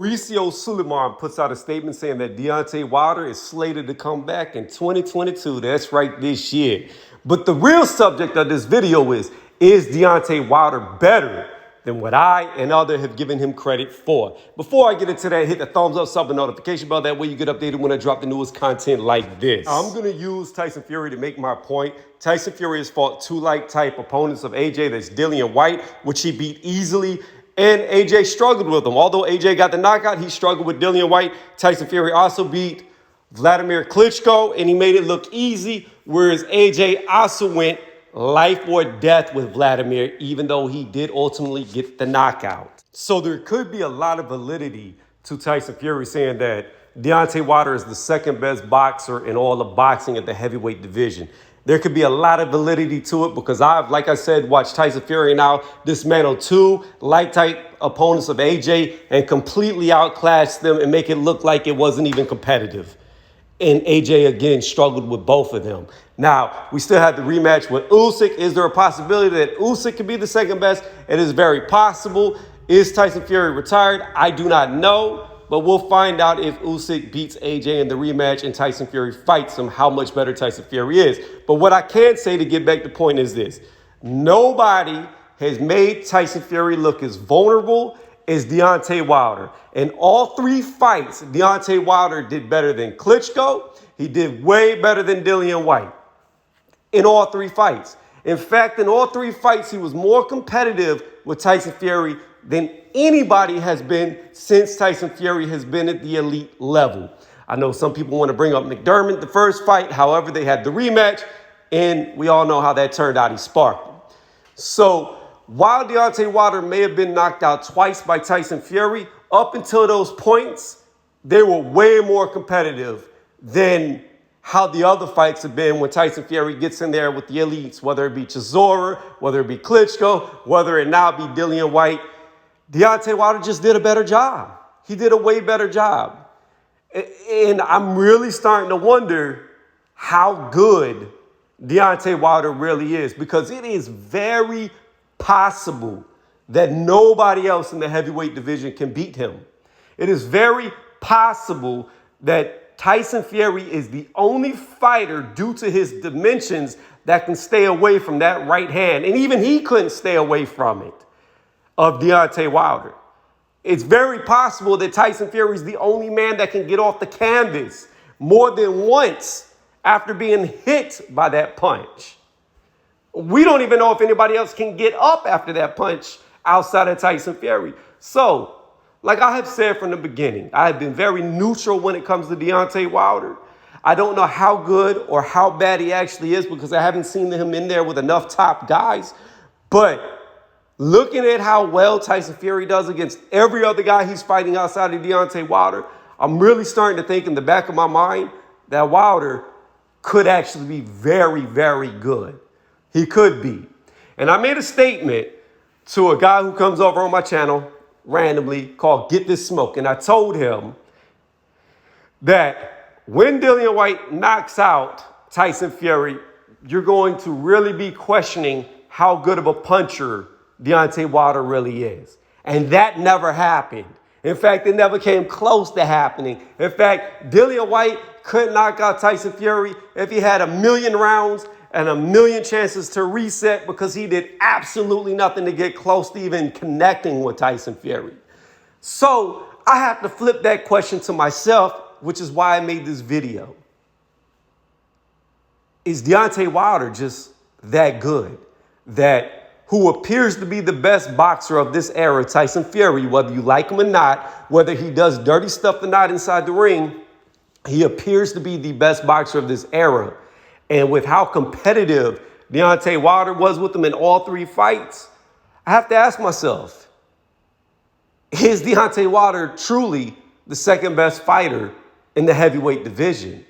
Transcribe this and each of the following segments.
Mauricio Suleiman puts out a statement saying that Deontay Wilder is slated to come back in 2022. That's right, this year. But the real subject of this video is Deontay Wilder better than what I and others have given him credit for? Before I get into that, hit the thumbs up, sub, and notification bell. That way you get updated when I drop the newest content like this. I'm going to use Tyson Fury to make my point. Tyson Fury has fought two like-type opponents of AJ. That's Dillian Whyte, which he beat easily. And AJ struggled with him. Although AJ got the knockout, he struggled with Dillian Whyte. Tyson Fury also beat Vladimir Klitschko, and he made it look easy, whereas AJ also went life or death with Vladimir, even though he did ultimately get the knockout. So there could be a lot of validity to Tyson Fury saying that Deontay Wilder is the second best boxer in all of boxing at the heavyweight division. There could be a lot of validity to it because I've, like I said, watched Tyson Fury now dismantle two like-type opponents of AJ and completely outclass them and make it look like it wasn't even competitive. And AJ, again, struggled with both of them. Now, we still have the rematch with Usyk. Is there a possibility that Usyk could be the second best? It is very possible. Is Tyson Fury retired? I do not know. But we'll find out if Usyk beats AJ in the rematch and Tyson Fury fights him, how much better Tyson Fury is. But what I can say to get back to the point is this. Nobody has made Tyson Fury look as vulnerable as Deontay Wilder. In all three fights, Deontay Wilder did better than Klitschko. He did way better than Dillian Whyte in all three fights. In fact, in all three fights, he was more competitive with Tyson Fury than anybody has been since Tyson Fury has been at the elite level. I know some people want to bring up McDermott, the first fight. However, they had the rematch, and we all know how that turned out. He sparked him. So while Deontay Wilder may have been knocked out twice by Tyson Fury, up until those points, they were way more competitive than how the other fights have been when Tyson Fury gets in there with the elites, whether it be Chisora, whether it be Klitschko, whether it now be Dillian Whyte. Deontay Wilder just did a better job. He did a way better job. And I'm really starting to wonder how good Deontay Wilder really is, because it is very possible that nobody else in the heavyweight division can beat him. It is very possible that Tyson Fury is the only fighter, due to his dimensions, that can stay away from that right hand. And even he couldn't stay away from it, of Deontay Wilder. It's very possible that Tyson Fury is the only man that can get off the canvas more than once after being hit by that punch. We don't even know if anybody else can get up after that punch outside of Tyson Fury. So, like I have said from the beginning, I have been very neutral when it comes to Deontay Wilder. I don't know how good or how bad he actually is because I haven't seen him in there with enough top guys. But looking at how well Tyson Fury does against every other guy he's fighting outside of Deontay Wilder, I'm really starting to think in the back of my mind that Wilder could actually be very, very good. He could be. And I made a statement to a guy who comes over on my channel randomly called Get This Smoke. And I told him that when Dillian Whyte knocks out Tyson Fury, you're going to really be questioning how good of a puncher Deontay Wilder really is. And that never happened. In fact, it never came close to happening. In fact, Dillian Whyte couldn't knock out Tyson Fury if he had 1,000,000 rounds and 1,000,000 chances to reset, because he did absolutely nothing to get close to even connecting with Tyson Fury. So I have to flip that question to myself, which is why I made this video. Is Deontay Wilder just that good? That who appears to be the best boxer of this era, Tyson Fury, whether you like him or not, whether he does dirty stuff or not inside the ring, he appears to be the best boxer of this era. And with how competitive Deontay Wilder was with him in all three fights, I have to ask myself, is Deontay Wilder truly the second best fighter in the heavyweight division?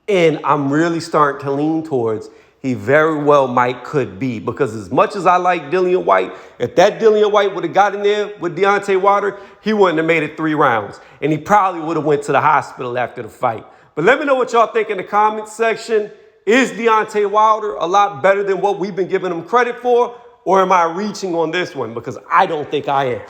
And I'm really starting to lean towards he very well could be, because as much as I like Dillian Whyte, if that Dillian Whyte would have got in there with Deontay Wilder, he wouldn't have made it 3 rounds. And he probably would have went to the hospital after the fight. But let me know what y'all think in the comments section. Is Deontay Wilder a lot better than what we've been giving him credit for? Or am I reaching on this one? Because I don't think I am.